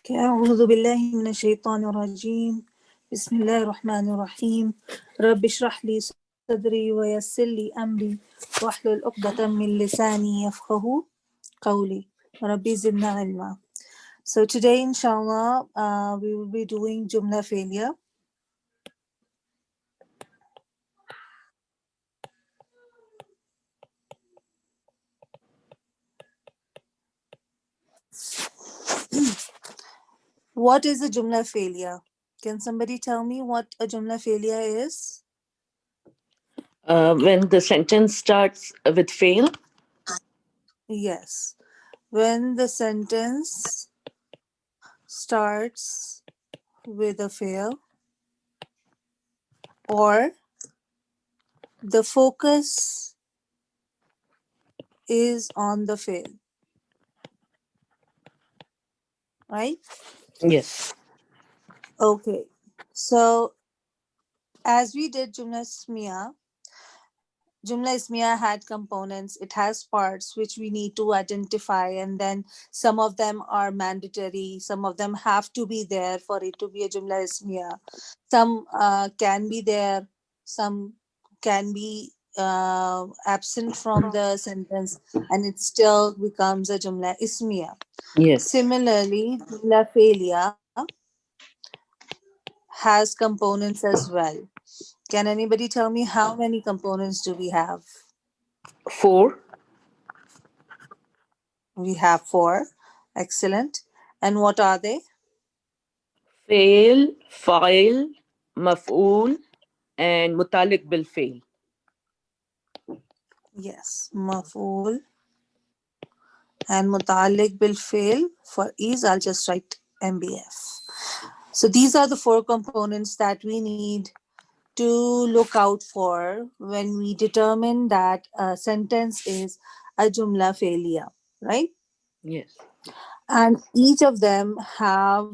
أعوذ بالله من الشيطان الرجيم. بسم الله الرحمن الرحيم. رب اشرح لي صدري ويسر لي أمري واحلل عقدة من لساني يفقه قولي ربي زدنا علما. So today inshallah we will be doing Jumla failure. What is a Jumla failure? Can somebody tell me what a Jumla failure is? When the sentence starts with fail. Yes. When the sentence starts with a fail, or the focus is on the fail, right? Yes. Okay. So as we did Jumla Ismiya had components, it has parts which we need to identify, and then some of them are mandatory, some of them have to be there for it to be a Jumla Ismiya. Some can be there, some can be absent from the sentence, and it still becomes a Jumla Ismiya. Yes. Similarly, Jumla Failure has components as well. Can anybody tell me how many components do we have? 4. We have 4. Excellent. And what are they? Fail, file, maf'ul, and mutalik bil fail. Yes, maf'ul and mutalik bil fail. For ease, I'll just write MBF. So these are the 4 components that we need to look out for when we determine that a sentence is a Jumla failure, right? Yes. And each of them have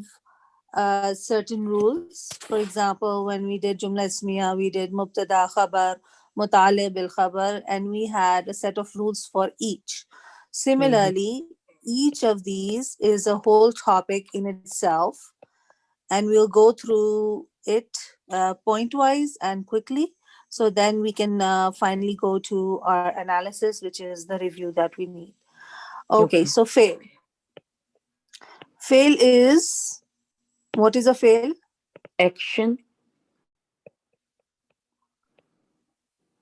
certain rules. For example, when we did Jumla Ismiya, we did Mubtada Khabar, Mutale bil Khabar, and we had a set of rules for each. Similarly, each of these is a whole topic in itself, and we'll go through it point-wise and quickly. So then we can finally go to our analysis, which is the review that we need. Okay, so fail. Fail is, what is a fail? Action.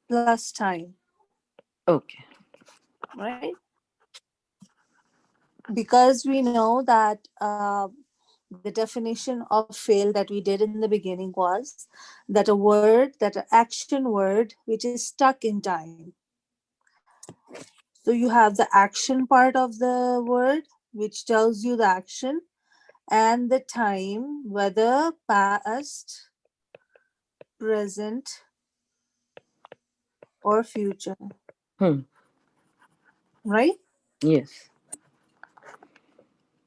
Plus time, Okay. right? Because we know that the definition of fail that we did in the beginning was that that an action word which is stuck in time. So you have the action part of the word which tells you the action, and the time, whether past, present, or future, right? Yes.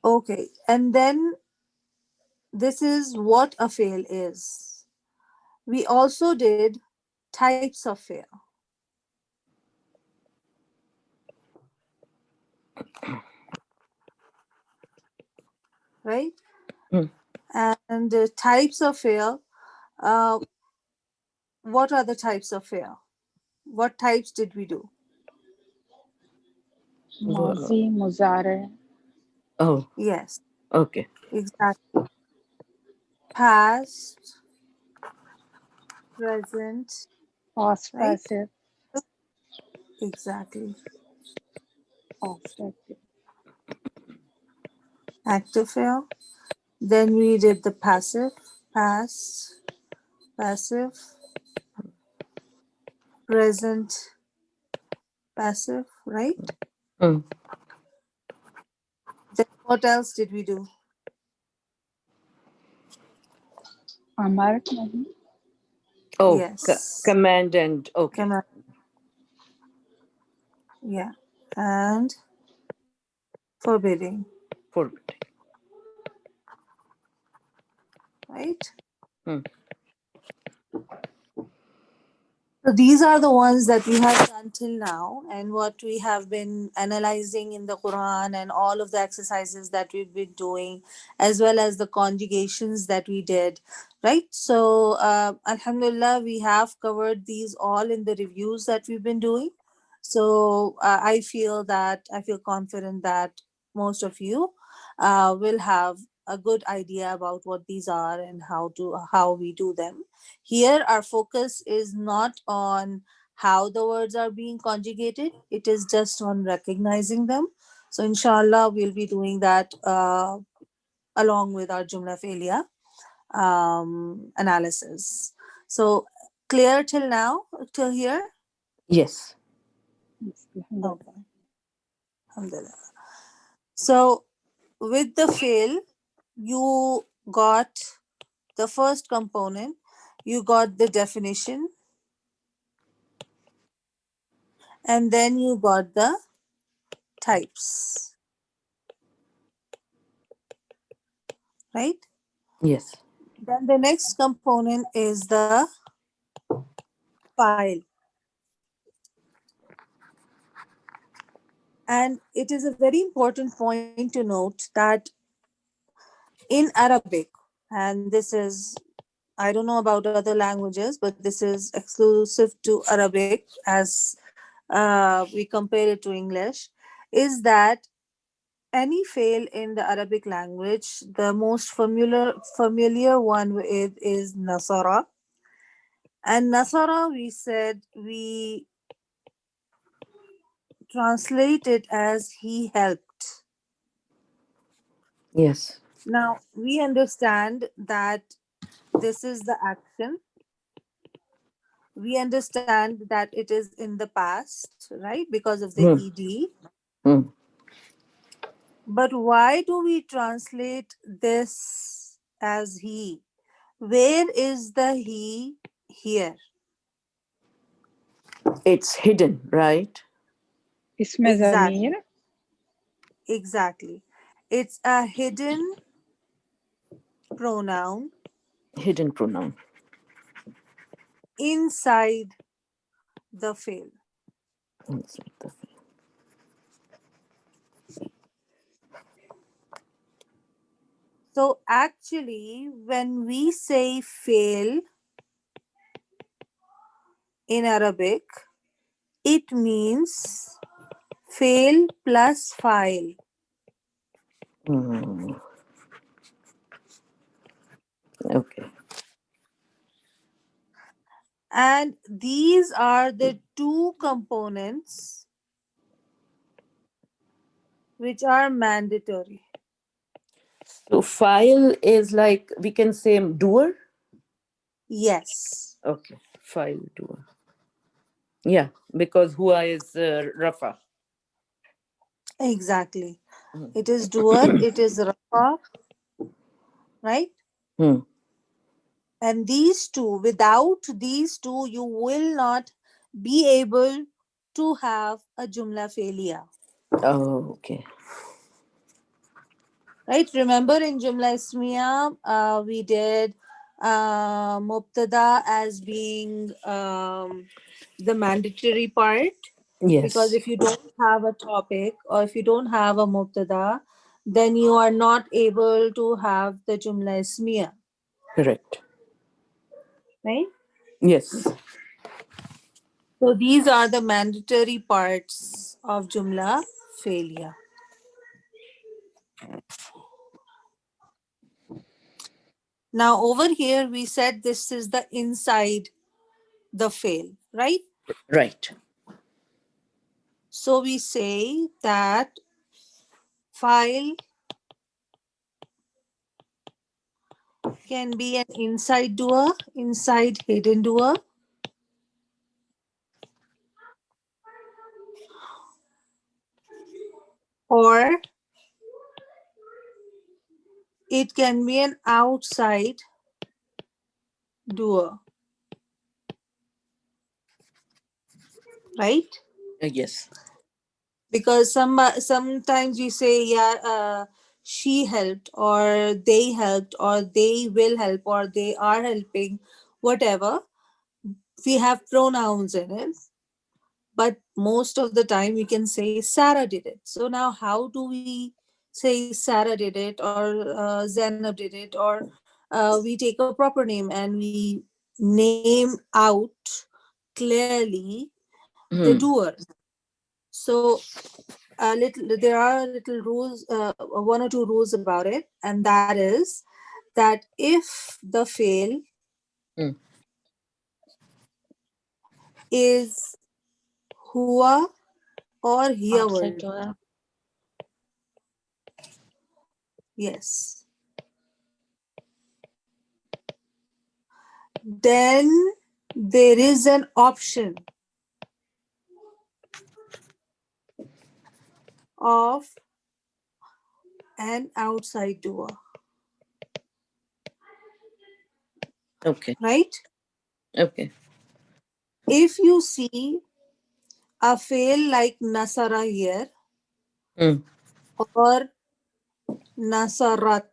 Okay, and then this is what a fail is. We also did types of fail. Right? And types of fail. Uh, what are the types of fail? What types did we do? Mazi, Muzare. Oh, Yes, okay. exactly. Past, present, Past right? passive. Exactly. Past active. Active fail. Then we did the passive, past, passive, present, passive, right? Mm. Then what else did we do? Amar, nahi. Oh, Yes. command and okay. Come on. Yeah. And forbidding, Forward. right? Mm. So these are the ones that we have done till now, and what we have been analyzing in the Quran, and all of the exercises that we've been doing, as well as the conjugations that we did, right? So, Alhamdulillah, we have covered these all in the reviews that we've been doing. So, I feel confident that most of you will have a good idea about what these are and how we do them. Here, our focus is not on how the words are being conjugated, it is just on recognizing them. So, inshallah, we'll be doing that along with our Jumla Filya analysis. So, clear till now, till here? Yes. Yes, Okay, alhamdulillah. alhamdulillah. So, with the fail, you got the first component, you got the definition, and then you got the types, right? Yes. Then the next component is the file. And it is a very important point to note that in Arabic, and this is, I don't know about other languages, but this is exclusive to Arabic as we compare it to English, is that any fail in the Arabic language, the most familiar one with is Nasara. And Nasara, we said we translate it as he helped. Yes. Now, we understand that this is the action. We understand that it is in the past, right? Because of the Hmm. ED. Hmm. But why do we translate this as he? Where is the he here? It's hidden, right? اسم Exactly. ضمير. Exactly. It's a hidden pronoun Hidden pronoun. inside the fail. Inside the So actually, when we say fail in Arabic, it means fail plus file. hmm. Okay. And these are the two components which are mandatory. So file is like we can say doer. Yes, Okay. File doer. Yeah, because Hua is Rafa. exactly. Hmm. It is doer, it is rafa, right? Hmm. And these two, without these two, you will not be able to have a Jumla failure. Oh, okay. Right? Remember in Jumla Ismiya, we did Mubtada as being the mandatory part. Because Yes. if you don't have a topic or if you don't have a Mubtada, then you are not able to have the Jumla Ismiya. Correct. Right? Yes. So these are the mandatory parts of Jumla failure. Now over here we said this is the inside the fail, right? Right. So we say that file can be an inside doer, inside hidden doer, or it can be an outside doer, right? Yes. Because sometimes we say, yeah, she helped, or they helped, or they will help, or they are helping, whatever. we have pronouns in it, but most of the time we can say Sarah did it. So now how do we say Sarah did it, or Zainab did it, or we take a proper name and we name out clearly the Hmm. doer. So there are little rules, one or two rules about it, and that is that if the fail Hmm. is hua or hiya Outside version, door. yes, then there is an option of an outside doer, Okay. right? Okay. If you see a fail like nasara here Hmm. or nasarat,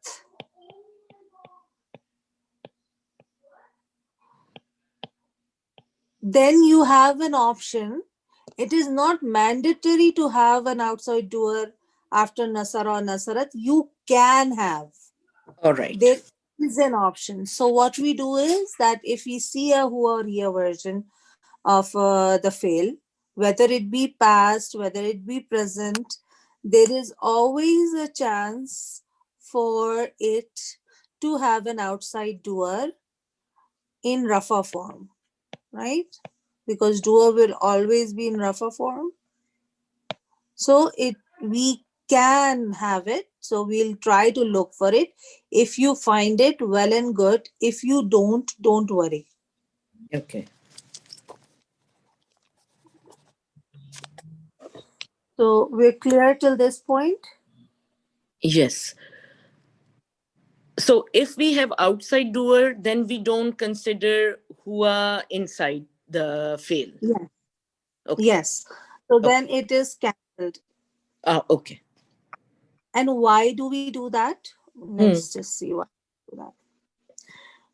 then you have an option. It is not mandatory to have an outside doer after nasara or nasarat. You can have. All right. There is an option. So what we do is that if we see a who or here version of the fail, whether it be past, whether it be present, there is always a chance for it to have an outside doer in rafa form, right? Because doer will always be in rafa form. So it we can have it. So we'll try to look for it. If you find it, well and good. If you don't worry. Okay. So we're clear till this point? Yes. So if we have outside doer, then we don't consider hua inside the fail. Yes. Okay. Yes. So Okay. then it is cancelled. Ah, okay. And why do we do that? Hmm. Let's just see why we do that.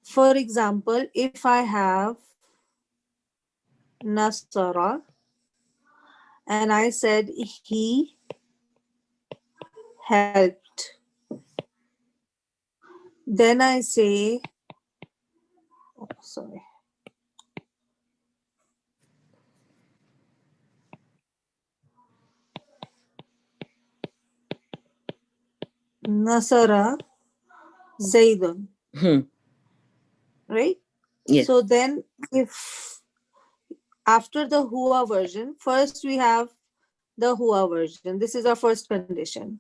For example, if I have Nasara and I said he helped, then I say, oh, sorry, Nasara Zaidun, Hmm. right? Yes. So then, if after the Hua version, first we have the Hua version. This is our first condition.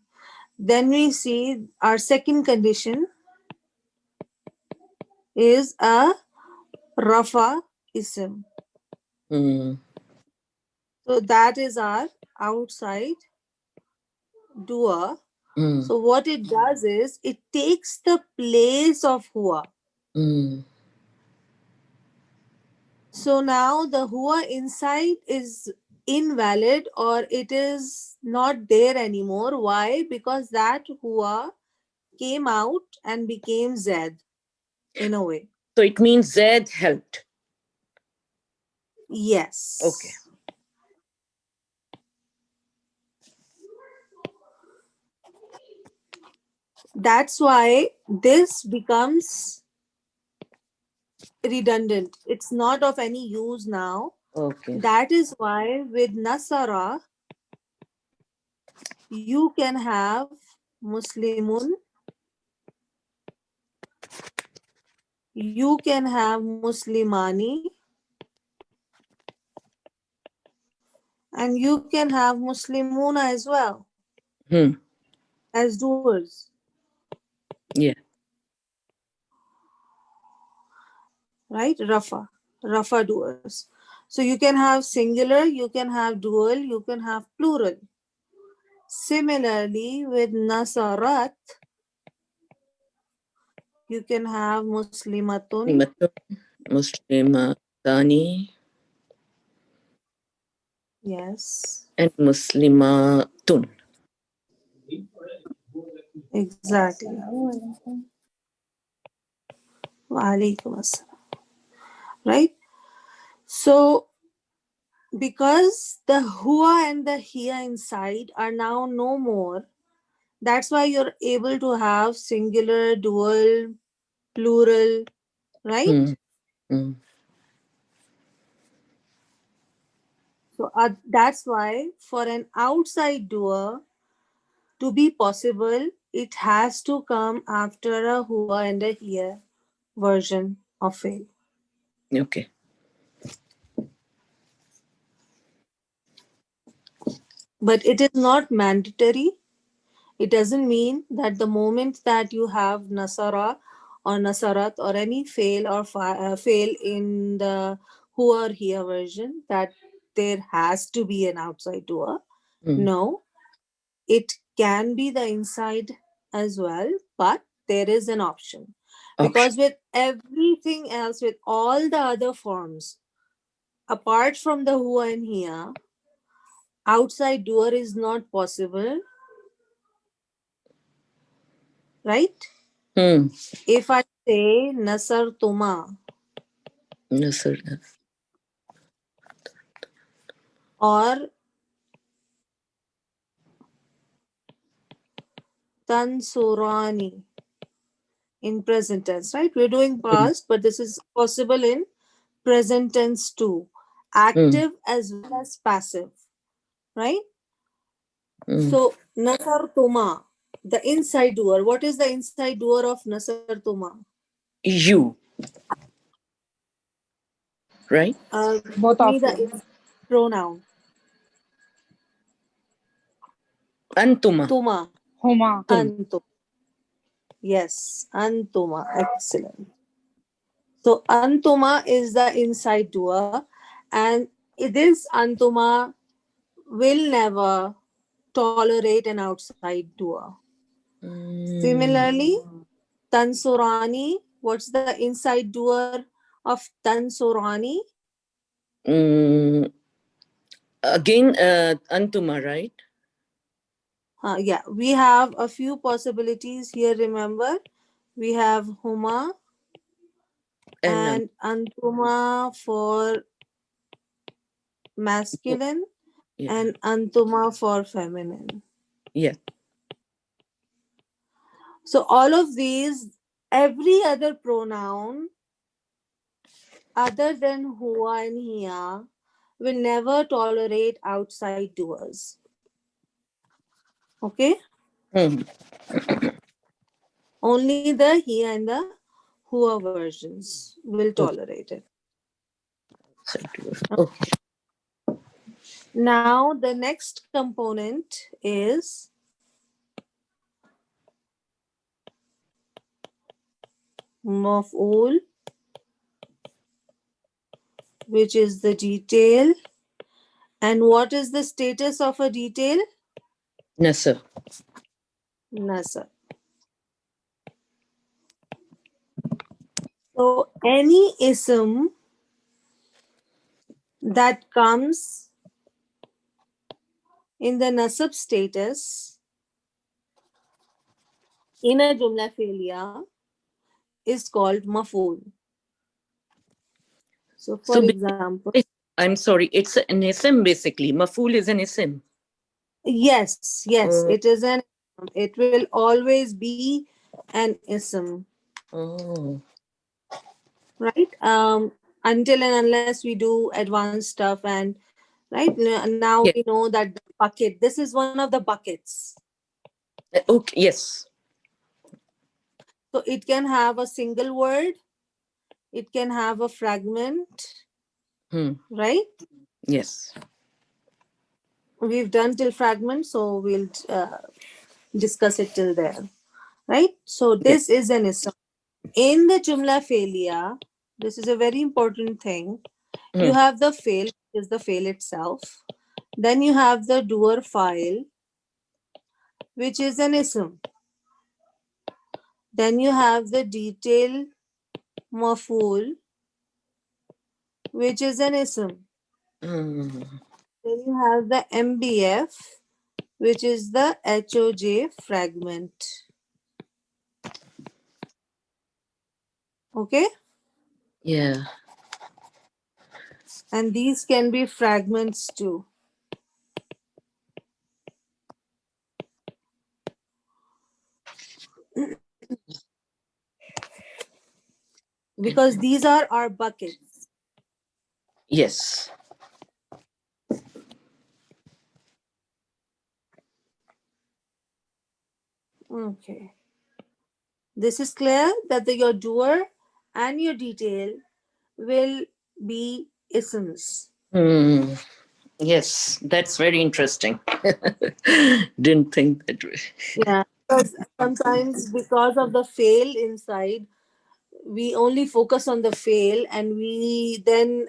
Then we see our second condition is a Rafa ism. Hmm. So that is our outside dua. Hmm. So what it does is it takes the place of Hua. Hmm. So now the Hua inside is invalid, or it is not there anymore. Why? Because that Hua came out and became Z in a way. So it means Z helped. Okay. Yes. That's why this becomes redundant. It's not of any use now. Okay. That is why with Nasara, you can have Muslimun, you can have Muslimani, and you can have Muslimuna as well Hmm. as doers, Yeah. right? Rafa doers. So you can have singular, you can have dual, you can have plural. Similarly, with Nasarat, you can have Muslimatun, Muslimatun, Muslimatani, yes, and Muslimatun. exactly. Wa alaikum assalam. Right? So because the hua and the hiya inside are now no more, that's why you're able to have singular, dual, plural, Hmm. right? Hmm. So that's why for an outside doer to be possible, it has to come after a hua and a hiya version of fail. Okay. But it is not mandatory. It doesn't mean that the moment that you have nasara or nasarat or any fail or fail in the who or here version that there has to be an outside doer. Hmm. No, it can be the inside as well, but there is an option. Option. Because with everything else, with all the other forms, apart from the who and here, outside doer is not possible, right? Hmm. If I say Nasar Tuma No, sir. or Tansurani in present tense, right? We're doing Hmm. past, but this is possible in present tense too. Hmm. Active as well as passive, right? Hmm. So Nasar Tuma, the inside doer. What is the inside doer of Nasar Tuma? You, right? Both Give of me the you. pronoun. Antuma. Tuma. Huma. Tum. Antum. Yes, Antuma. Excellent. So Antuma is the inside doer, and this Antuma will never tolerate an outside doer. Hmm. Similarly, Tansurani, what's the inside doer of Tansurani? Hmm. Again, Antuma, right? Yeah, we have a few possibilities here. Remember, we have Huma And and Antuma for masculine yeah, and Antuma for feminine. yeah. So all of these, every other pronoun other than hua and hiya will never tolerate outside doers. Okay? Hmm. Only the hiya and the hua versions will Okay. tolerate it. Side door. Okay. Now the next component is maf'ul, which is the detail. And what is the status of a detail? Nasa. Nasab. So any ism that comes in the nasab status in a jumla fi'liya is called maf'ul. So for So example, I'm sorry, it's an ism basically. Maful is an ism. yes, Oh, it is an it will always be an ism, oh, right? Until and unless we do advanced stuff and right now we yeah. know that the bucket, this is one of the buckets. Okay, yes. So it can have a single word, it can have a fragment, Hmm. right? Yes. We've done till fragment, so we'll discuss it till there, right? So Yeah. this is an ism. In the Jumla failure, this is a very important thing. You Hmm. have the fail, which is the fail itself. Then you have the doer file, which is an ism. Then you have the detail maful, which is an ism. Hmm. Then you have the MBF, which is the HOJ fragment. Okay? Yeah. And these can be fragments too. Because these are our buckets. Yes. Okay. This is clear that your doer and your detail will be isms. Hmm. Yes, that's very interesting. Didn't think that way. Yeah. Because sometimes, because of the fail inside, we only focus on the fail, and we then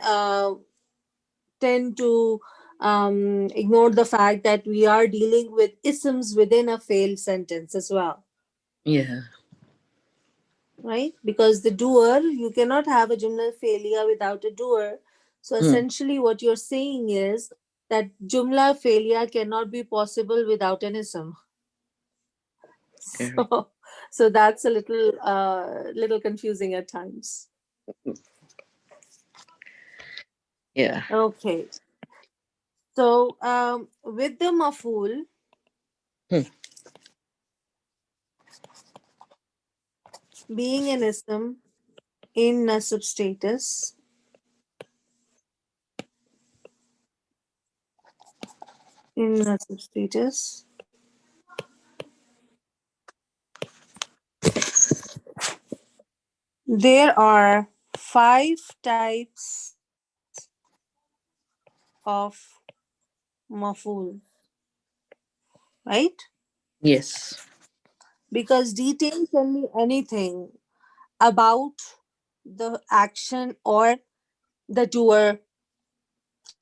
tend to ignore the fact that we are dealing with isms within a failed sentence as well, Yeah. right? Because the doer, you cannot have a jumla failure without a doer. So Hmm. essentially, what you're saying is that jumla failure cannot be possible without an ism. Correct. So that's a little confusing at times. Yeah. Okay. So with the maful, Hmm. being an ism in nasab status, in nasab status, there are five types of maful, right? Yes. Because detail can be anything about the action or the doer.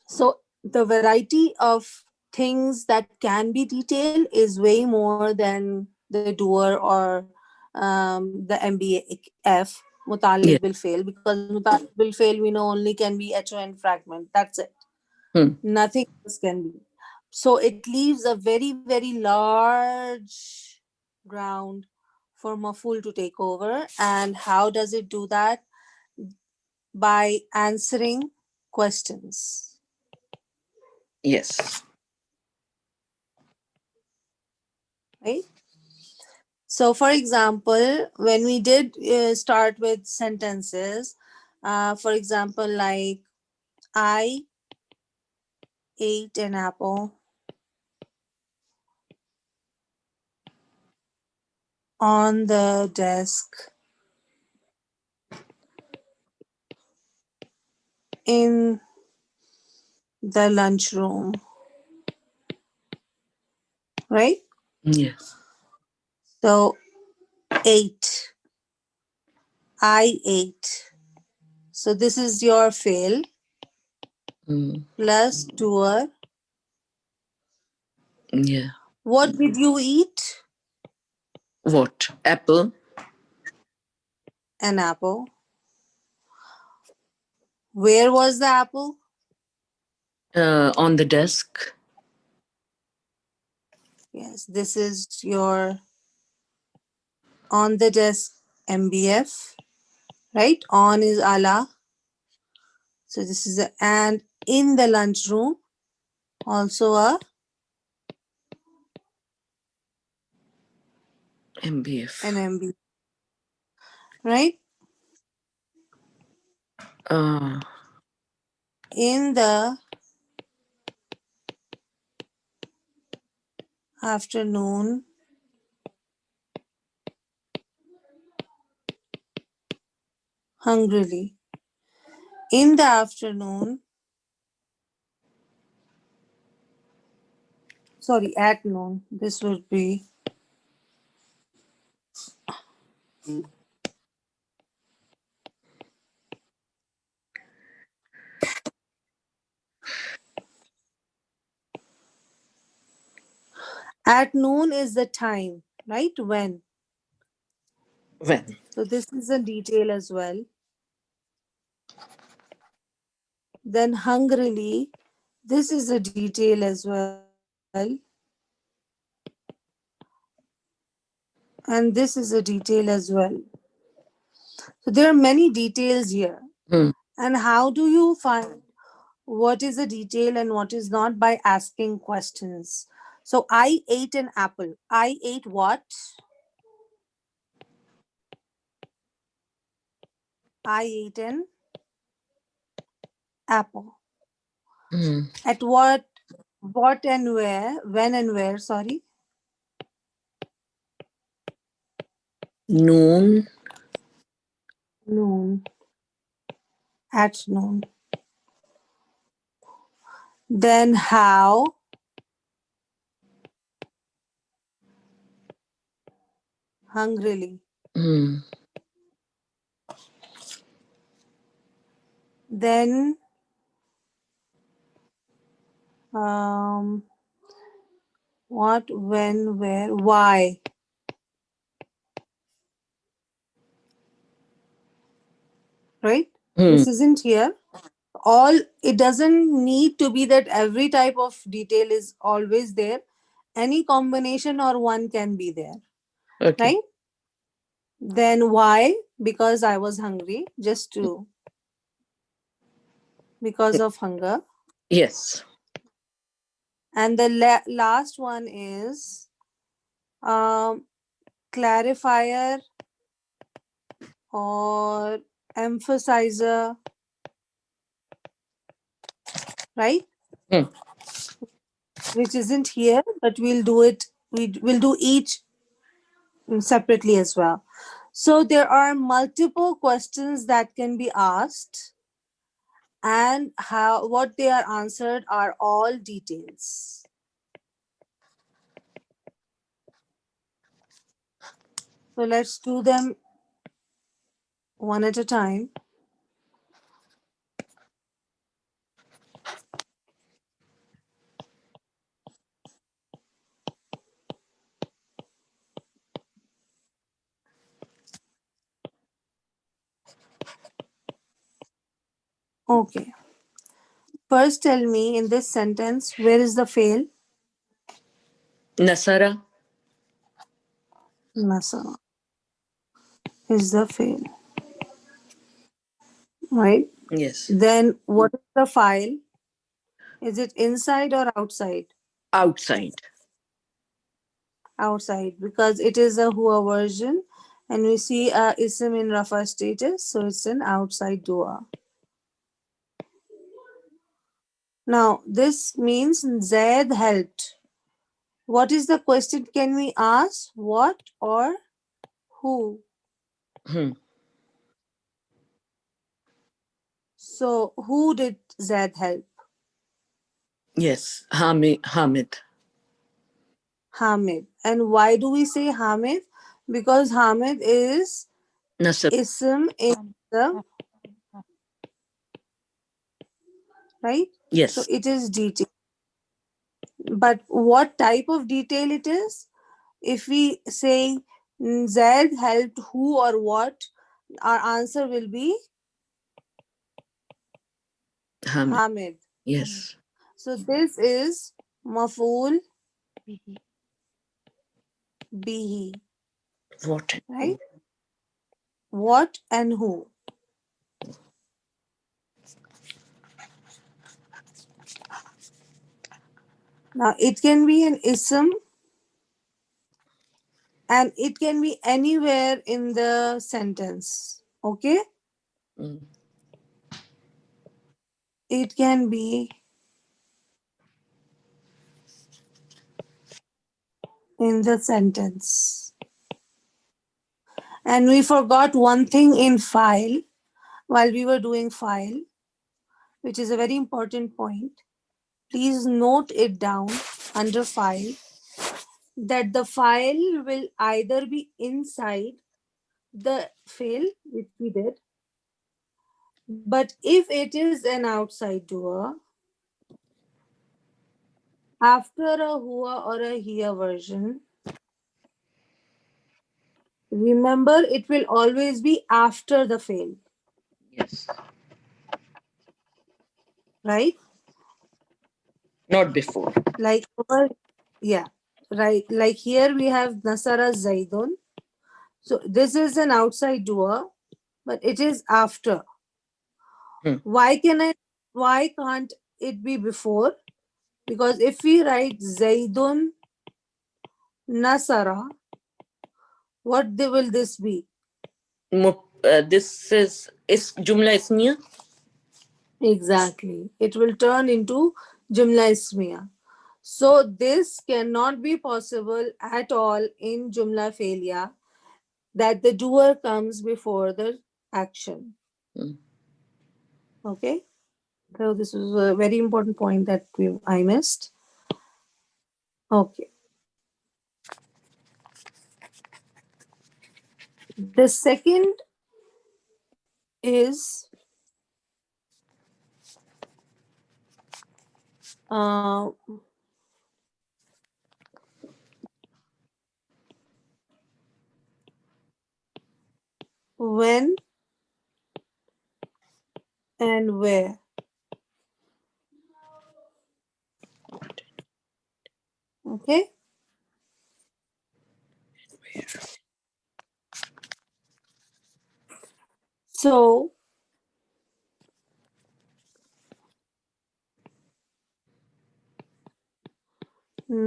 So the variety of things that can be detailed is way more than the doer or the MBF Yeah. mutalik will fail, because mutalik will fail we know only can be HON fragment. That's it. Hmm. Nothing else can be. So it leaves a very, very large ground for maful to take over. And how does it do that? By answering questions, Yes. right? So, for example, when we did start with sentences, for example, like I ate an apple on the desk in the lunchroom, right? Yeah. So, ate, I ate. So, this is your fail Hmm. plus doer. Yeah. What did you eat? What? Apple? An apple. Where was the apple? On the desk. Yes, this is your on the desk MBF, right? On is ala. So this is a, and in the lunchroom, also a an MBF. MB, right? Uh, In the afternoon, hungrily. In the afternoon, sorry, at noon. This would be at noon is the time, right? When. when? So this is a detail as well. Then hungrily, this is a detail as well. And this is a detail as well. So there are many details here. Hmm. And how do you find what is a detail and what is not by asking questions. So I ate an apple. I ate what? I ate an apple. Hmm. At what and where? When and where? Sorry. Noon. Noon. At noon. Then how? Hungrily. Hmm. Then um what, when, where, why? Right? Hmm. This isn't here. All, it doesn't need to be that every type of detail is always there. Any combination or one can be there. Okay. Right? Then why? Because I was hungry. Just to, because of hunger. Yes. And the last one is um, clarifier or emphasizer, right? Hmm. Which isn't here, but we'll do it. We will do each separately as well. So there are multiple questions that can be asked, and how what they are answered are all details. So let's do them one at a time. Okay. First, tell me in this sentence, where is the fail? Nasara. Nasa is the fail, right? Yes. Then what is the file? Is it inside or outside? Outside. Outside, because it is a Hua version and we see a ism in Rafa status, so it's an outside dua. Now, this means Zaid helped. What is the question? Can we ask what or who? Hmm. So, who did Zaid help? Yes. Hamid. Hamid. Hamid. And why do we say Hamid? Because Hamid is Nasab. ism in the, right? So, Yes. it is detail. But what type of detail it is? If we say Zaid helped who or what, our answer will be Hamid. Hamid. Yes. So this is maf'ul bihi, What? right? What and who. Now it can be an ism and it can be anywhere in the sentence. Okay? Hmm. It can be in the sentence. And we forgot one thing in file while we were doing file, which is a very important point. Please note it down under file that the file will either be inside the fail, which we did, but if it is an outside doer, after a hua or a here version, remember it will always be after the fail, Yes. right? Not before. Like over, yeah, right. Like here we have Nasara Zaidun. So this is an outside doer, but it is after. Hmm. Why can't it be before? Because if we write Zaidun Nasara, what will this be? This is Jumla Ismiya. Exactly. It will turn into Jumla Ismiya. So this cannot be possible at all in Jumla Filya, that the doer comes before the action. Mm. Okay. So this is a very important point that I missed. Okay. The second is uh, when and where. Okay. So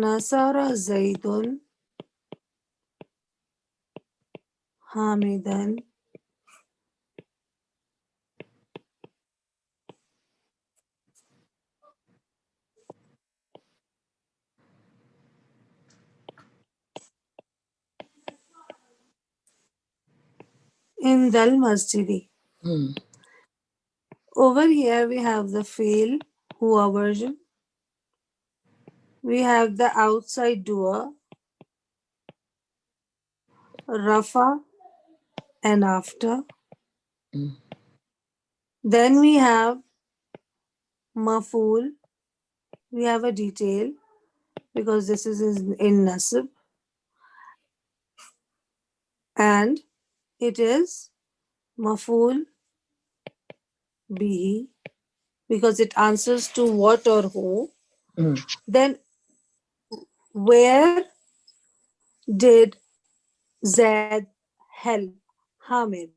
Nasara Zaidun Hamidan in Dal Masjidi. Mm. Over here we have the fail Hua version. We have the outside doer, Rafa and after. Mm. Then we have Maful. We have a detail because this is in Nasib. And it is Maful Bihi because it answers to what or who. Mm. Then where did Zaid help Hamid?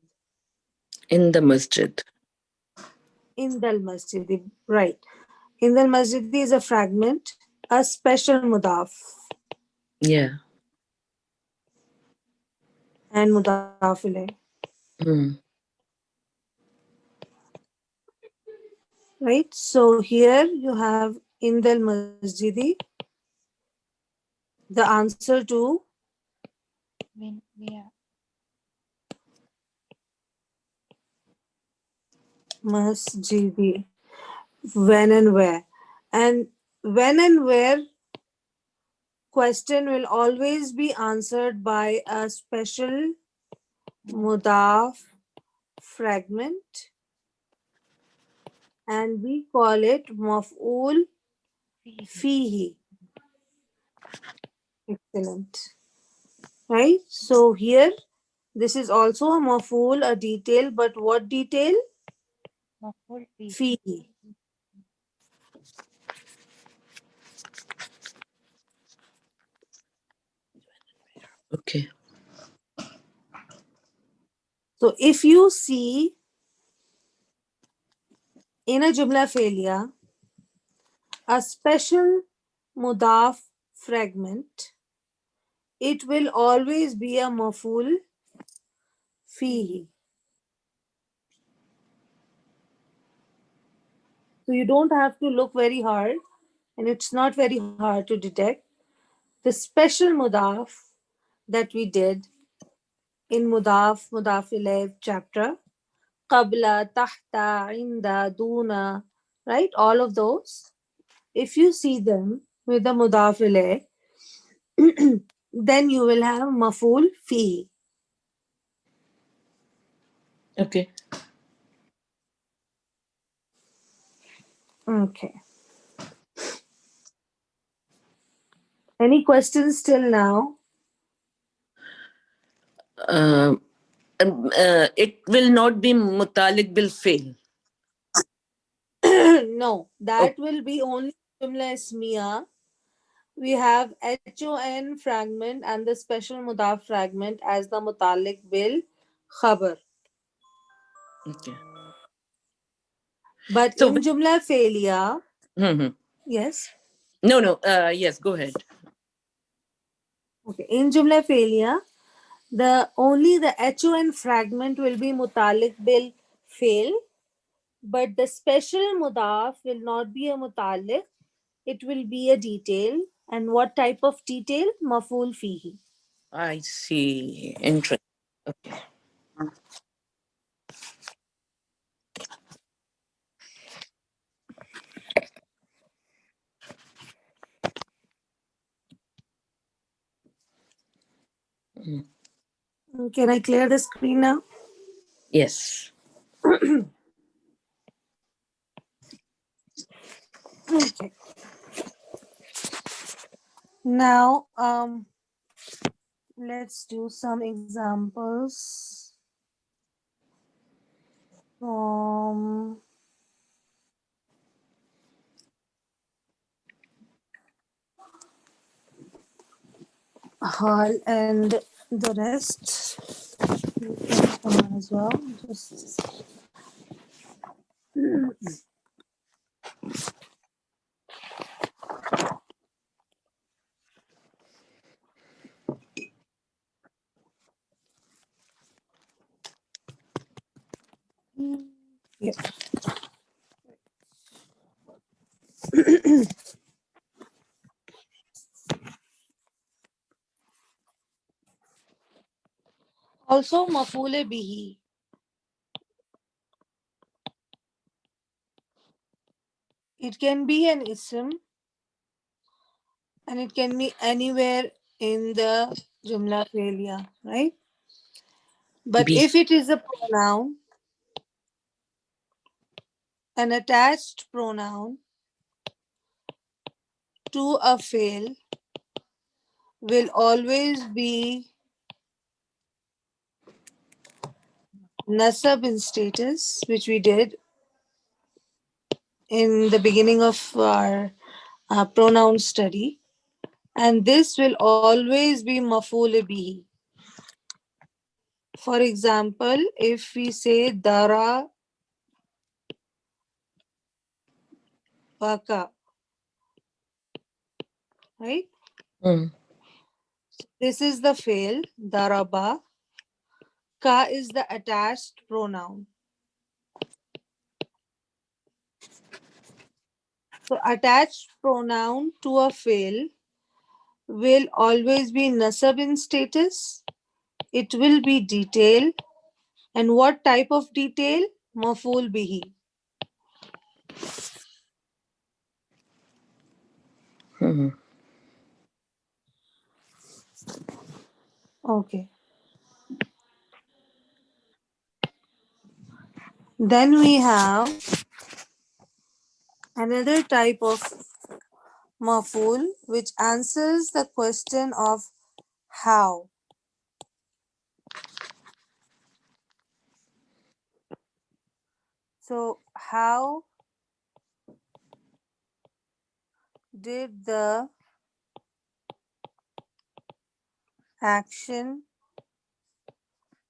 In the masjid. In Dal Masjidi. Right. In Dal Masjidi is a fragment, a special mudaf Yeah. and mudaf ilayh. Mm. Right. So here you have in Dal Masjidi the answer to When we are Masjidi. When and where. And when and where question will always be answered by a special mudaf fragment, and we call it maf'ul fihi. Excellent. Right? So here this is also a maf'ul, a detail, but what detail? maful fi. Fihi. Okay. So if you see in a Jumla Filya a special mudaf fragment, it will always be a maf'ul fihi. So you don't have to look very hard, and it's not very hard to detect. The special mudaf that we did in mudaf ilayh chapter, qabla, tahta, inda, duna, right? All of those. If you see them with the mudaf ilayh, then you will have maful fi. Okay. Okay. Any questions till now? Um, it will not be mutalik bil fail. No, Oh, that will be only Jumla Ismiya. We have HON fragment and the special mudaf fragment as the mutalik bil khabar. okay. But So in Jumla Filya, Hmm. Yes. No, no. Yes, go ahead. Okay. In Jumla Filya, the only the HON fragment will be mutalik bil fail, but the special mudaf will not be a mutalik. It will be a detail. And what type of detail? Maful fihi. I see. Interesting. Okay. Mm. Can I clear the screen now? Yes. Okay. Now, let's do some examples from Hal and the rest. You can come on as well. Just yeah. Also, mafule bihi. It can be an ism and it can be anywhere in the Jumla failure, right? But B. if it is a pronoun, an attached pronoun to a fail will always be nasab in status, which we did in the beginning of our pronoun study. And this will always be maful bihi. For example, if we say dara baka, right? Mm. This is the fail, daraba. Ka is the attached pronoun. So attached pronoun to a fail will always be nasab in status. It will be detail. And what type of detail? Maful bihi. Hmm. Okay. Then we have another type of maful which answers the question of how. So, how did the action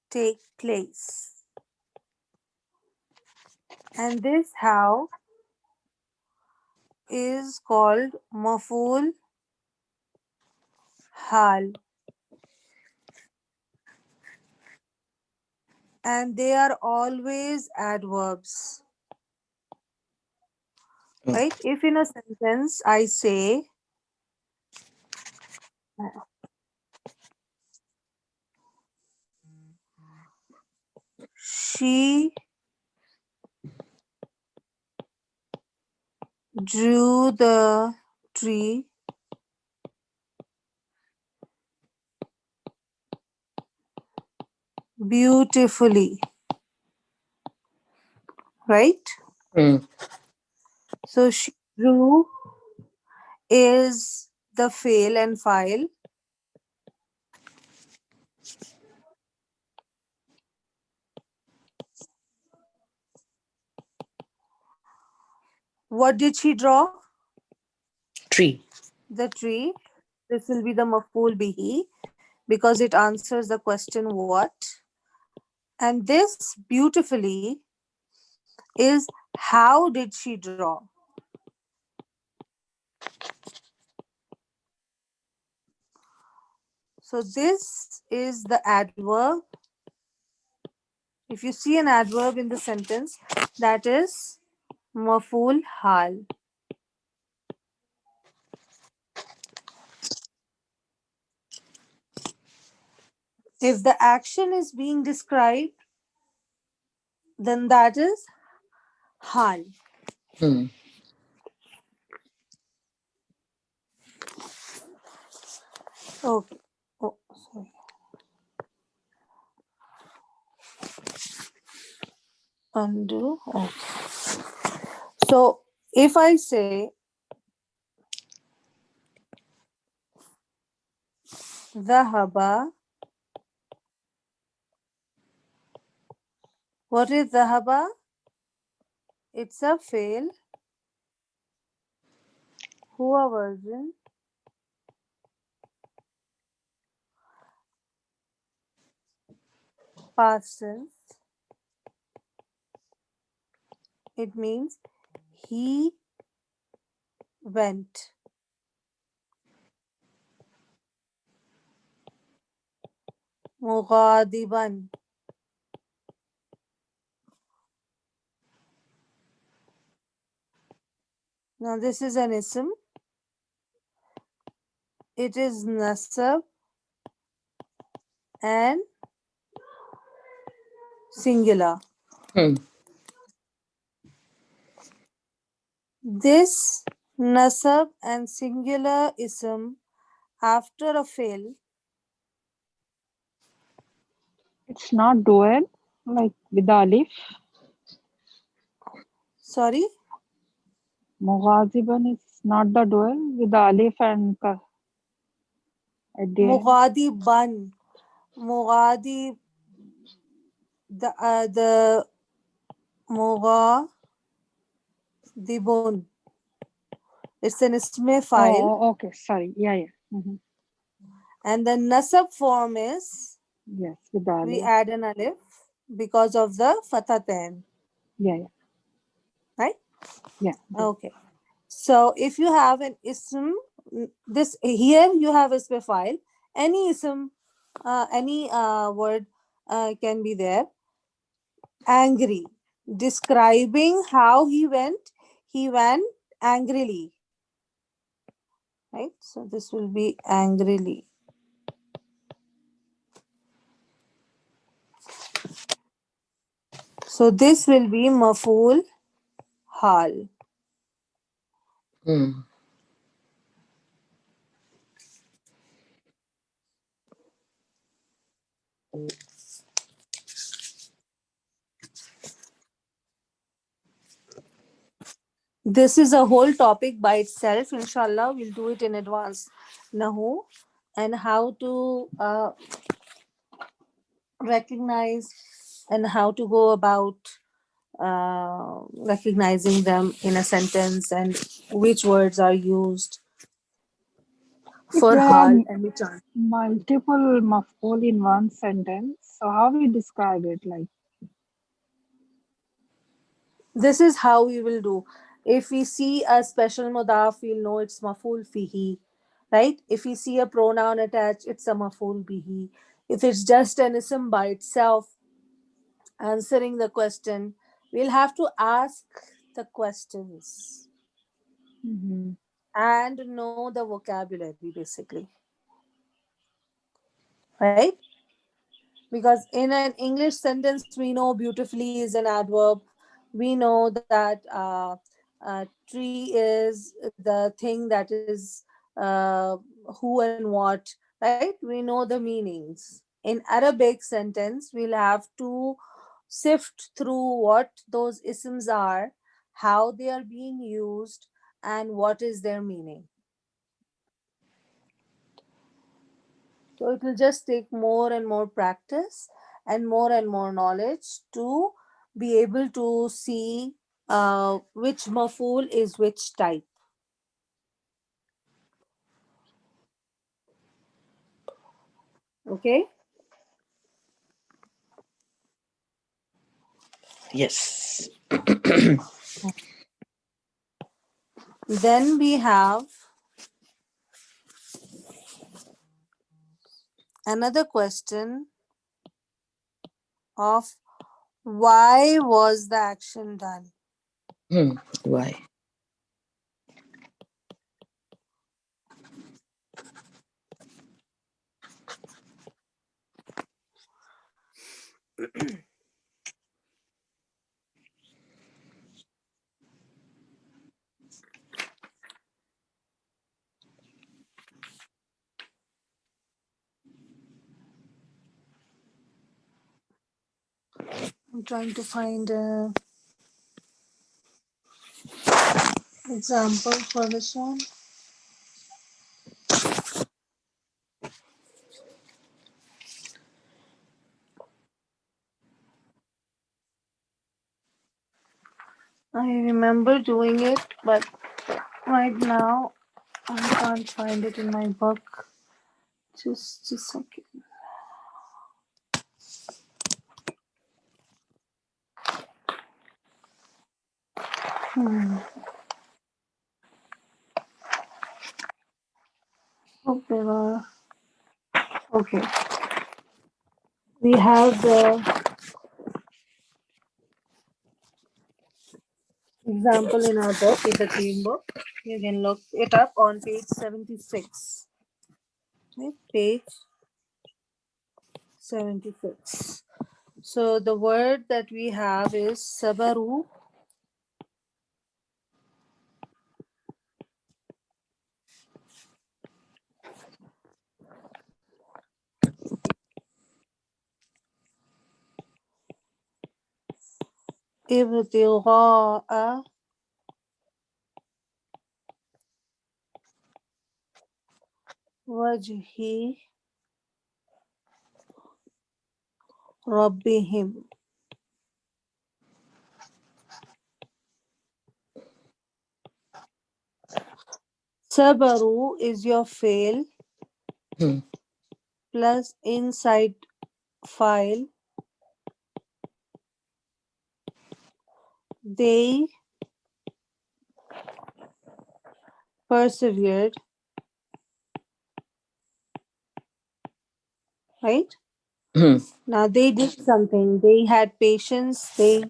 take place? And this how is called maful hal. And they are always adverbs. Oh. Right? If in a sentence I say, she drew the tree beautifully. Right? Mm. So she drew is the fail and file. What did she draw? Tree. The tree. This will be the maf'ul bihi because it answers the question what. And this beautifully is how did she draw? So this is the adverb. If you see an adverb in the sentence, that is maf'ul hal. If the action is being described, then that is hal. Hmm. Okay. Oh, sorry. Undo. Okay. So if I say dhahaba, what is dhahaba? It's a fail. Hua version. Past tense. It means he went. Mughadiban. Now this is an ism. It is nasab and singular. Hmm. This nasab and singular ism after a fail. It's not dual, like with the alif. Sorry, Mughaziban is not the dual with the alif and ka at the end. mughadiban. Mughadi the mughadibun. It's an isme file, Okay. Sorry. Yeah, yeah. and the nasab form is Yes, with the we alif. add an alif because of the fataten, Yeah, yeah, right? yeah. Good. Okay. So if you have an ism, this here you have ism file. Any ism, any word can be there. Angry, describing how he went. He went angrily, right? So this will be angrily. So this will be maful hal. Hmm. This is a whole topic by itself. Inshallah, we'll do it in advance. Nahu, and how to recognize and how to go about recognizing them in a sentence and which words are used If for there are hal and which aren't. multiple maf'ul in one sentence, so how we describe it? Like, This is how we will do. If we see a special mudaf, we'll know it's maful fihi, right? If we see a pronoun attached, it's a maful bihi. If it's just an ism by itself, answering the question, we'll have to ask the questions mhm. and know the vocabulary basically, right? Because in an English sentence, we know beautifully is an adverb. We know that tree is the thing that is who and what, right? We know the meanings. In Arabic sentence, we'll have to sift through what those isms are, how they are being used, and what is their meaning. So it will just take more and more practice and more knowledge to be able to see which maful is which type. Okay. Yes. Then we have another question of why was the action done? Why? I'm trying to find a example for this one. I remember doing it, but right now I can't find it in my book. Just a second. Hmm. Hope there are. Okay. We have the example in our book, in the theme book. You can look it up on page 76. Okay, page 76. So the word that we have is sabaru, ibtigha'a wajhi rabbihim. Sabaru is your fail Hmm. plus inside file. They persevered, right? Hmm. Now they did something. They had patience. They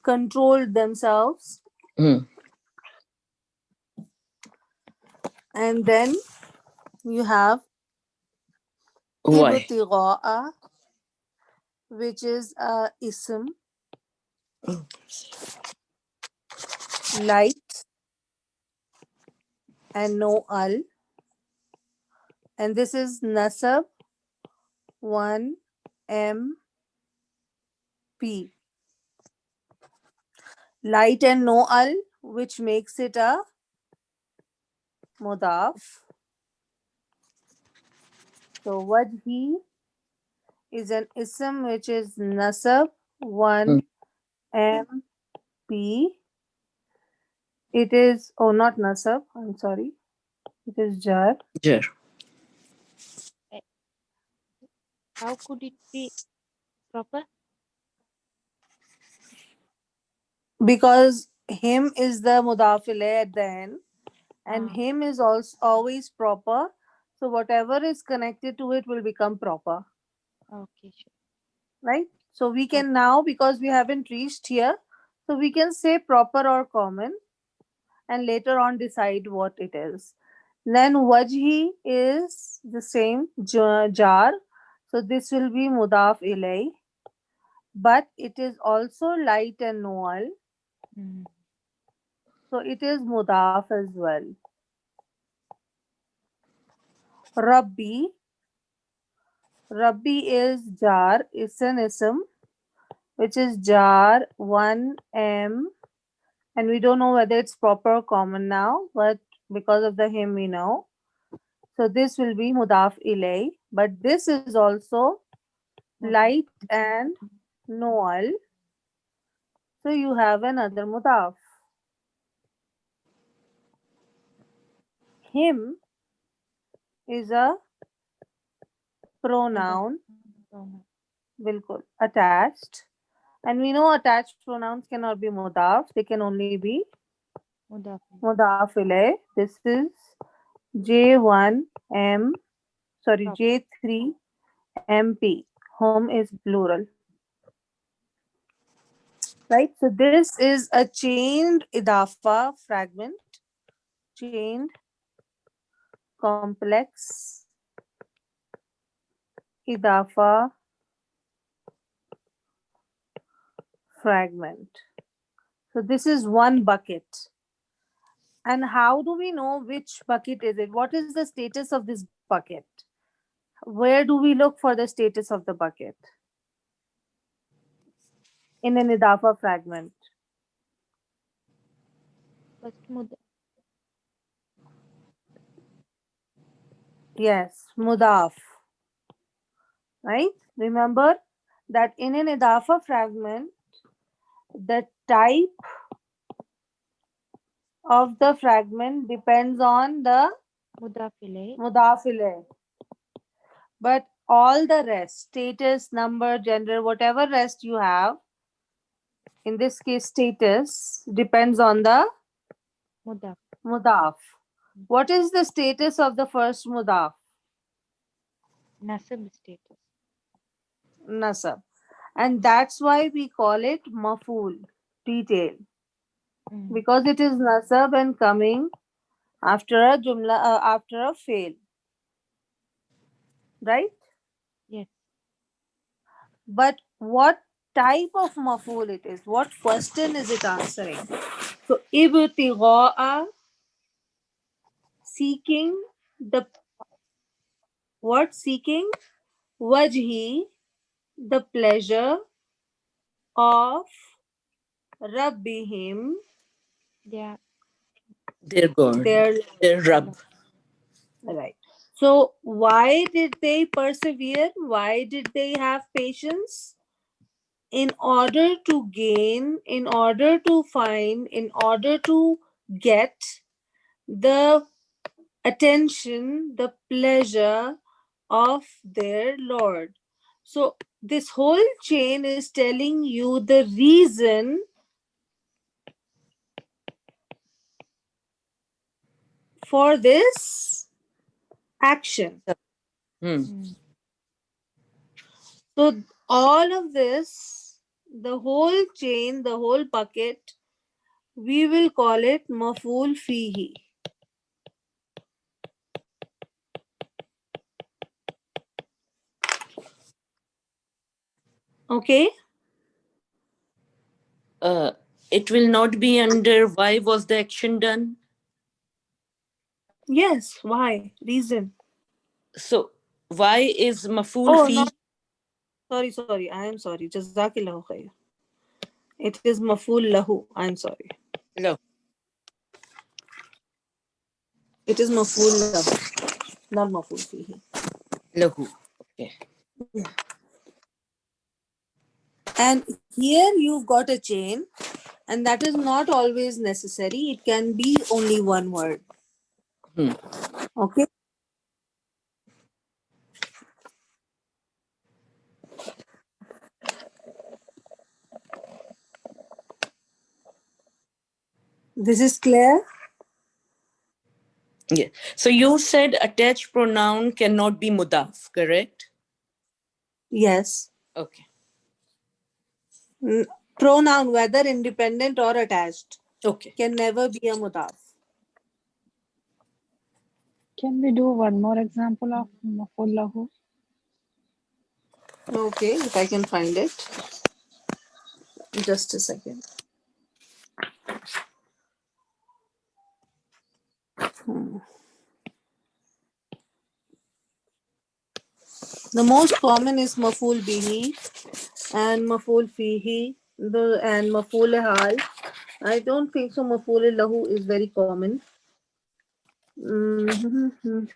controlled themselves. Hmm. And then you have Why? ibtigha'a, which is a ism, light and no al. And this is nasab 1 M P. Light and no al, which makes it a mudaf. So wajhi is an ism which is nasab 1 M P. It is, oh, not nasab, I'm sorry. It is jar. Jar. Eh, How could it be proper? Because him is the mudaf ilayh at the end, and Ah, him is also always proper. So whatever is connected to it will become proper, okay, sure. right? So we Okay. can now, because we haven't reached here, so we can say proper or common and later on decide what it is. Then wajhi is the same jar. So this will be mudaf ilay, but it is also light and noal. Mm. So it is mudaf as well. Rabbi. Rabbi is jar. It's an ism, which is jar 1M. And we don't know whether it's proper or common now, but because of the him we know. So this will be mudaf ilay. But this is also Mudaf. light and noal. So you have another mudaf. Him is a Mudaf. pronoun, Pronoun. bilkul, attached. And we know attached pronouns cannot be mudaf, they can only be Mudaf. mudaf ilay. This is J1M, sorry, Prop. J3 MP. Home is plural. Right? So this is a chained idafa fragment, chained complex idafa fragment. So this is one bucket. And how do we know which bucket is it? What is the status of this bucket? Where do we look for the status of the bucket in an idafa fragment? First mudaf. Yes, mudaf. Right? Remember that in an idafa fragment, the type of the fragment depends on the Mudaf ilayh. mudaf ilayh. But all the rest, status, number, gender, whatever rest you have, in this case status, depends on the Mudaf. mudaf. What is the status of the first mudaf? Nasab status. Nasab. And that's why we call it maful, detail. Because it is nasab and coming after a jumla, after a fail. Right? Yes. But what type of maful it is? What question is it answering? So, ibtigha'a, seeking the what? Seeking wajhi, the pleasure of rabbihim, Yeah. Their God, their their Rab. right. So, why did they persevere? Why did they have patience? In order to gain, in order to find, in order to get the attention, the pleasure of their Lord. So, this whole chain is telling you the reason for this action. Hmm. So, all of this, the whole chain, the whole bucket, we will call it maful fihi. Okay? Uh, it will not be under why was the action done. Yes. Why? Reason. So why is maful Oh, fi? no. Sorry. I am sorry. Jazakillahu khair. It is maful lahu. I am sorry. No. It is maful lahu, not maful fihi. Lahu. Okay. And here you've got a chain, and that is not always necessary. It can be only one word. Hmm. Okay? This is clear? Yeah. So you said attached pronoun cannot be mudaf, correct? Yes. Okay. N- Pronoun, whether independent or attached, Okay. can never be a mudaf. Can we do one more example of mafullahu? Okay, if I can find it. Just a second. The most common is maful bihi and maful fihi and maful hal. I don't think so. Maful lahu is very common. Mhm.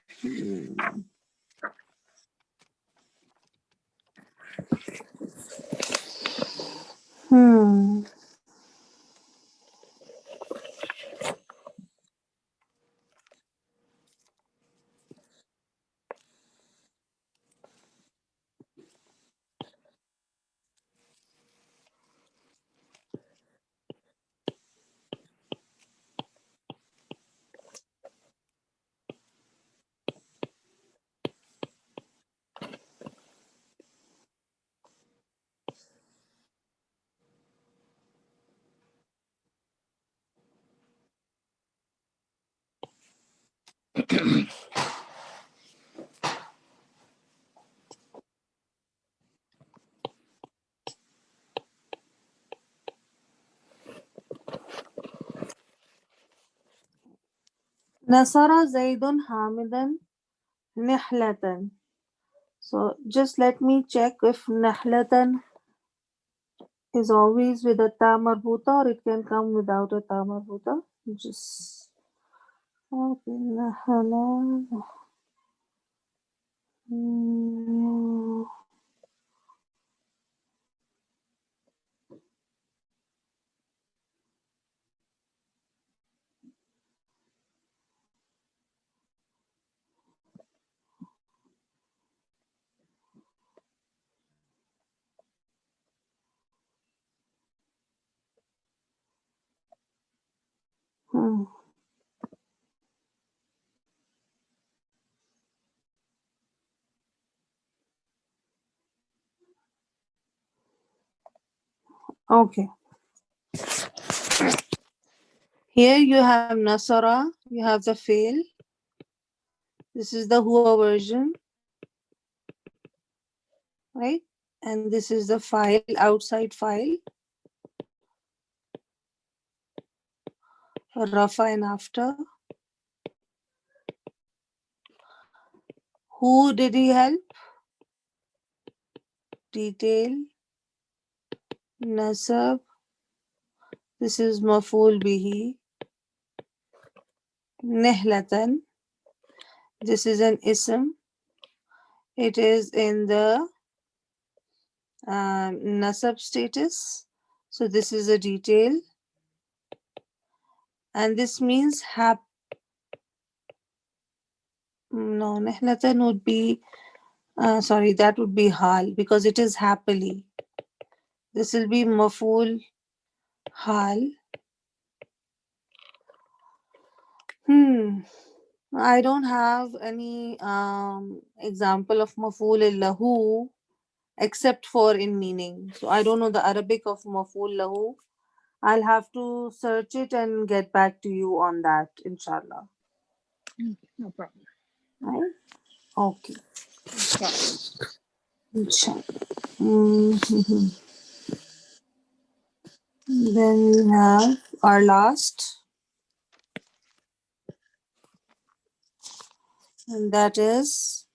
Hmm. Nasara Zaidun Hamidan Nihlatan. So just let me check if Nihlatan is always with a ta marbuta or it can come without a ta marbuta. Just okay, Nahlan. Mm, hmm. Okay. Here you have Nasara, you have the fail. This is the Hua version, right? And this is the file, outside file, Rafa and after. Who did he help? Detail, Nasab. This is Maful Bihi. Nihlatan. This is an ism. It is in the Nasab status. So this is a detail. And this means no, Nihlatan would be, sorry, that would be Hal because it is happily. This will be Maful Hal. I don't have any example of Maful Lahu except for in meaning. So I don't know the Arabic of Maful Lahu. I'll have to search it and get back to you on that, inshallah. No problem. Right? Okay. Problem. Inshallah. Mhm. Then we have our last, and that is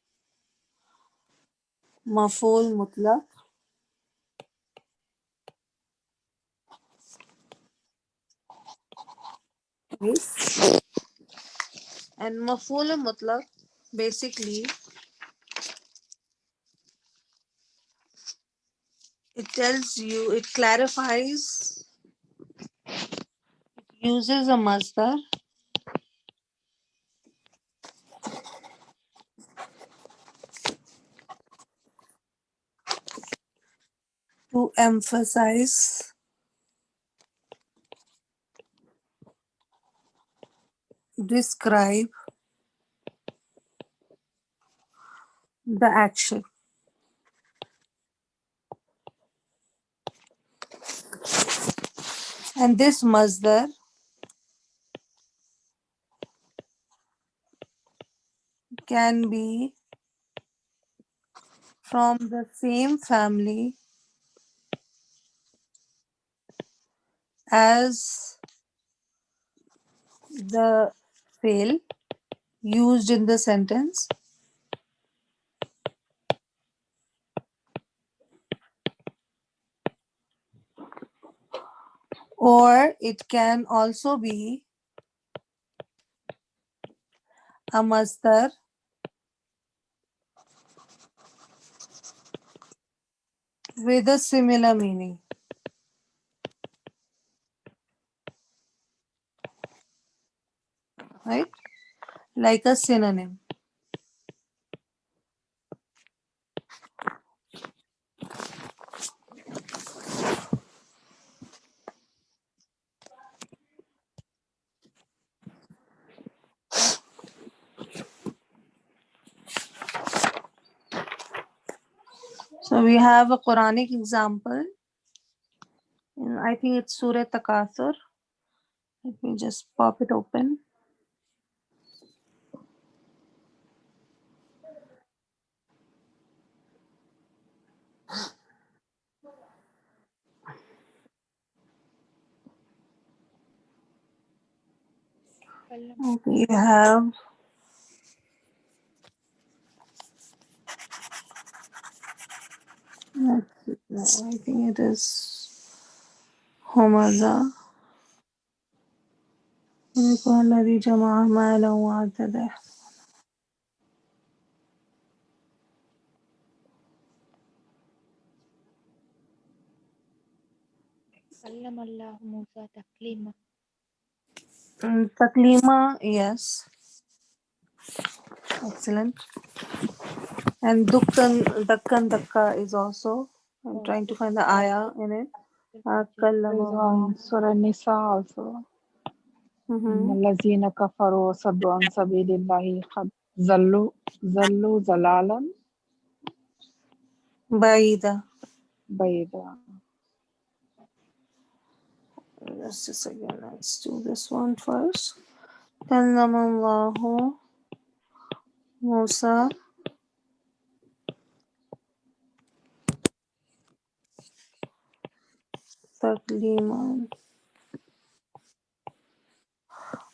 Maful Mutlaq. Right? And Maful Mutlaq basically it tells you, it clarifies, uses a masdar to emphasize, describe the action. And this masdar can be from the same family as the fail used in the sentence, or it can also be a masdar with a similar meaning, right? Like a synonym. So we have a Quranic example. And I think it's Surah Takathur. Let me just pop it open. Kallam. Okay, you have let's see, I think it is Homaza. يكون الذي جمع مالا وعدده. Kallam Allah Musa taklima. Taklima, yes. Excellent. And Dakkan Dakka is also. I'm trying to find the ayah in it. There is Kallama. one Surah Nisa also. Mm-hmm. الذين كفروا وصدوا عن سبيل الله قد زلوا زلالا Baida. بعيدا. Just a second. Let's do this one first. Kallama Allahu Musa Takliman.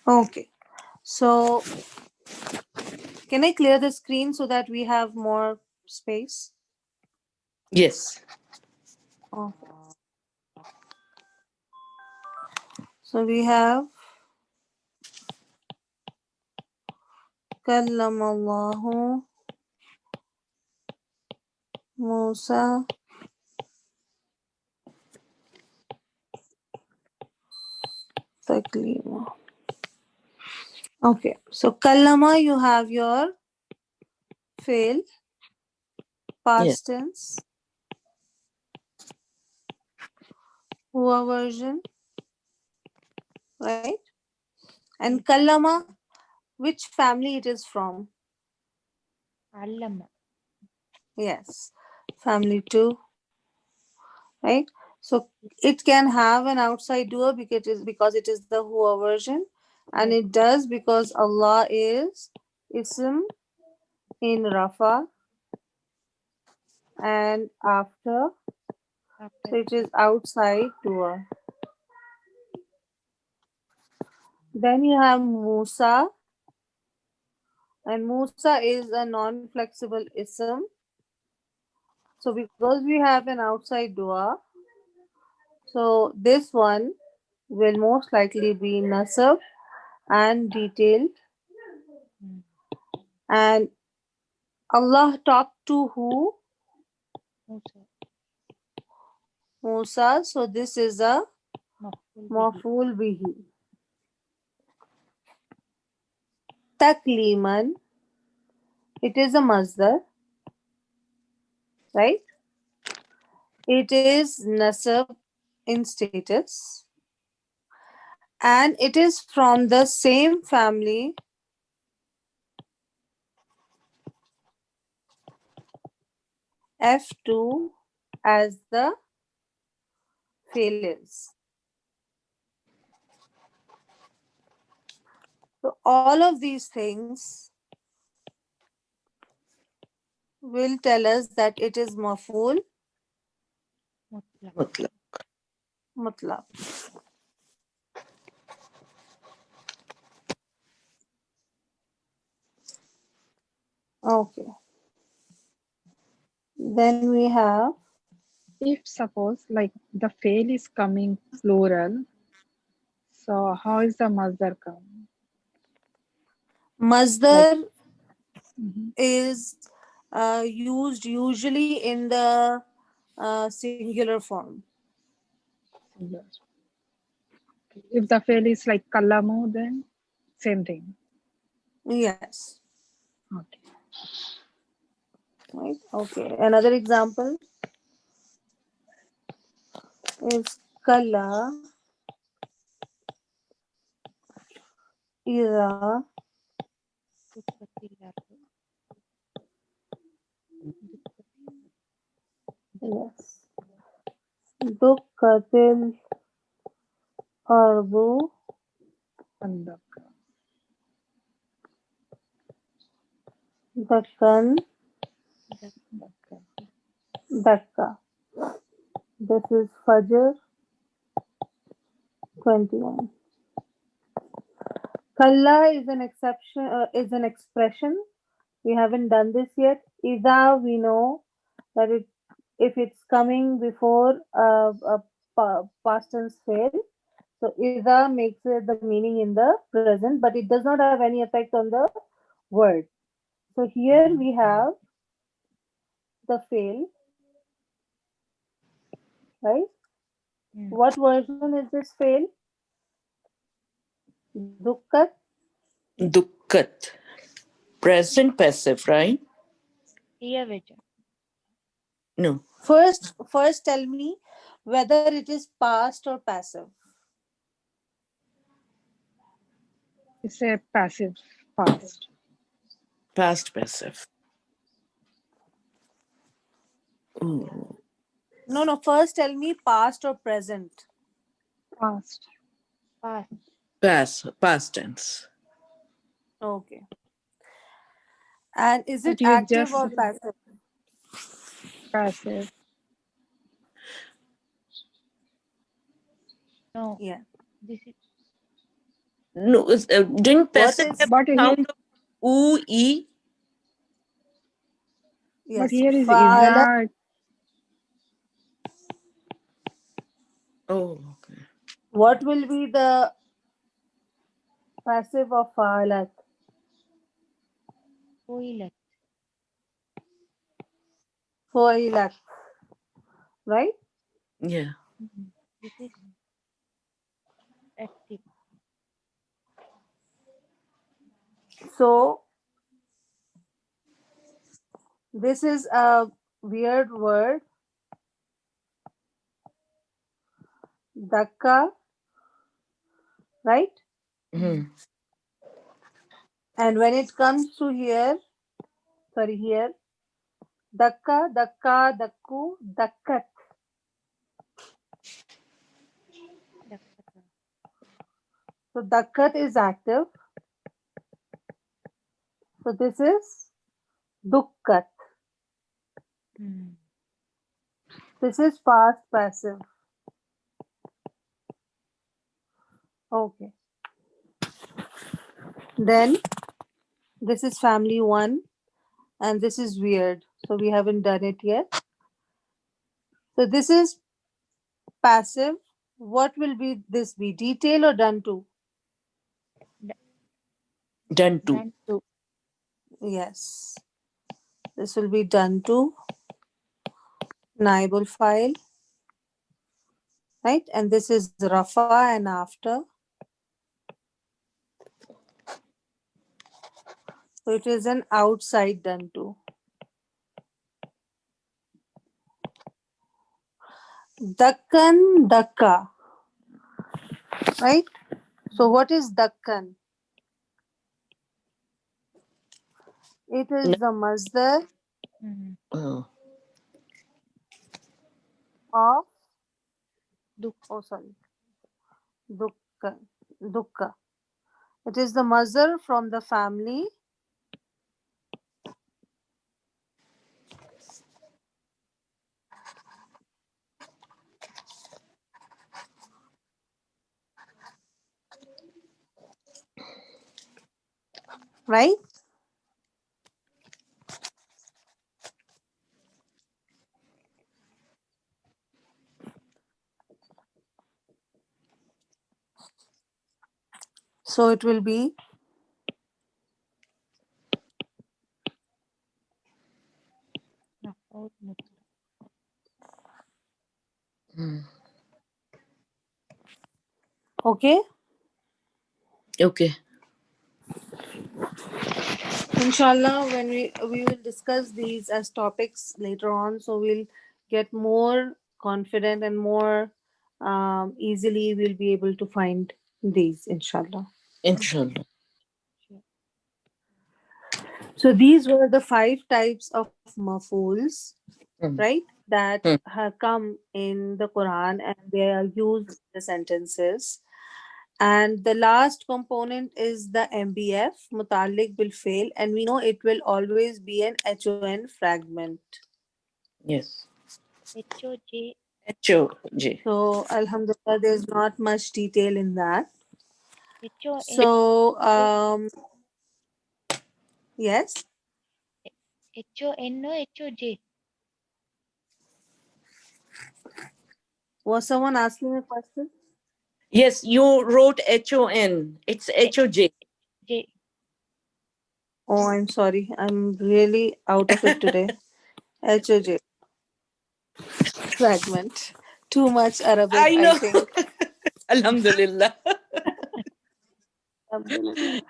Okay. So, can I clear the screen so that we have more space? Yes. Okay. So, we have Kallama Allahu Musa Taklima. Okay. So, Kallama, you have your fail, Yes. past tense, Hua version, right? And Kallama, which family it is from? Allama. Yes, family 2, right? So it can have an outside doer because it is the Hua version, and Yes. it does because Allah is ism in Rafa, and after, After so it is outside doer. Then you have Musa, and Musa is a non-flexible ism. So because we have an outside dua, so this one will most likely be nasab and detailed. mm, And Allah talked to who? Musa. Musa. So this is a Maf'ul bihi. maf'ul bihi. Takliman. It is a masdar, right? It is nasab in status, and it is from the same family F2 as the fail is. So all of these things will tell us that it is maf'ul Mutlaq. Mutlaq. mutlaq. Okay. Then we have If suppose like the fail is coming plural, so how is the masdar come? Like masdar mhm, is used usually in the singular form. singular. If the fail is like kallamu, then same thing. Yes. Okay. Right. Okay. Another example is kala ira. Dukkatil ardu. Dukkatil. Yes. Dukkatil ardu Andaka. dakkan Andaka. dakka. This is Fajr 21. Kalla is an exception, is an expression. We haven't done this yet. Ida, we know that if it's coming before a past tense fail, so Ida makes the meaning in the present, but it does not have any effect on the word. So here we have the fail, right? Hmm. What version is this fail? Dukkat. Dukkat. Present passive, right? Here, Vijay. No. First tell me whether it is past or passive. It's a passive past. Past passive. Ooh. No, no. First tell me past or present. Past. Past. Past tense. Okay. And is it But you active just or passive? passive. No. Yeah. This is No, didn't What passive is have But the sound of oo, e? yes? here is Fa'ala. Iza. Oh, okay. What will be the passive of fa'alat? toilet. Fa'ilat. Right? Yeah. This is active. So this is a weird word. Dakka. Right? Hmm. And when it comes to here, sorry, here, dakka, dakka, dakku, dakkat. Dakkata. So dakkat is active. So this is dukkat. Hmm. This is past passive. Okay. Then this is family one and this is weird. So we haven't done it yet. So this is passive. What will be this be? Detail or done to? Done to. Done to. Yes. This will be done to naibul file. Right? And this is rafa and after. So it is an outside done to. Dakkan, Dakka. Right? So what is Dakkan? It No. is the masdar Hmm. Oh. of, Duk. oh sorry, Dukka. Dukka. It is the masdar from the family right? So it will be Nafaut mutlaq. Hmm. okay. Okay. Inshallah, when we will discuss these as topics later on, so we'll get more confident and more easily we'll be able to find these. Inshallah. Inshallah. Sure. So these were the five types of mafuls, Hmm. right? That Hmm. have come in the Quran and they are used in the sentences. And the last component is the MBF, Mutalik bil fail, and we know it will always be an HON fragment. Yes. HOJ. H-O-J. So, Alhamdulillah, there's not much detail in that. H-O-N, So, yes. H-O-N or H-O-J? Was someone asking a question? Yes, you wrote HON. It's HOJ. J. Oh, I'm sorry. I'm really out of it today. HOJ. Fragment. Too much Arabic, I I know. think. Alhamdulillah. Alhamdulillah.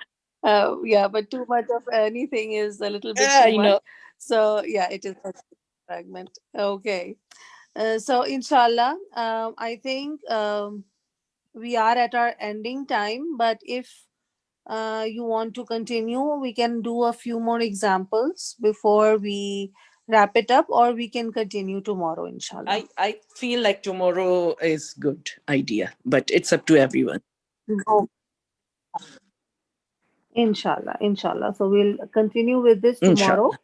Yeah, but too much of anything is a little bit too I much. know. So, yeah, it is a fragment. Okay. So, inshallah, I think we are at our ending time. But if you want to continue, we can do a few more examples before we wrap it up, or we can continue tomorrow, inshallah. I feel like tomorrow is good idea, but it's up to everyone. Oh, inshallah, inshallah. So we'll continue with this tomorrow, Inshallah.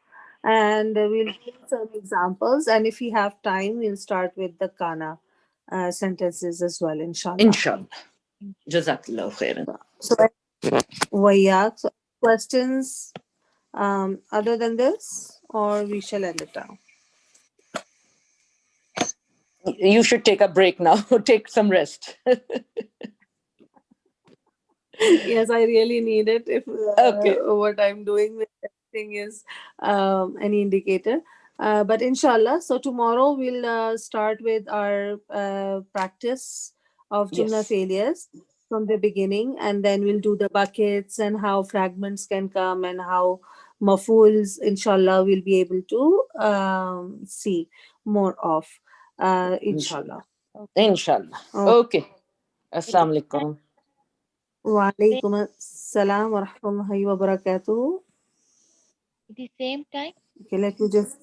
and we'll give some examples. And if we have time, we'll start with the kana sentences as well, inshallah. Inshallah. Jazakallah khairan. So, Vayak, so questions other than this, or we shall end it now? You should take a break now. Take some rest. Yes, I really need it if Okay. what I'm doing with everything is any indicator. But inshallah, so tomorrow we'll start with our practice of Jumla Yes. failures from the beginning, and then we'll do the buckets and how fragments can come and how mafuls, inshallah, we'll be able to see more of, Inshallah. inshallah. Okay. Inshallah. Oh, Okay. At the Assalamu alaikum. wa same, alaikum assalam wa rahmatullahi wa barakatuh. at the same time? Okay, let me just.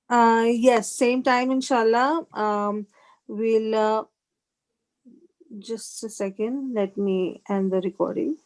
Yes, same time, inshallah. We'll just a second. Let me end the recording.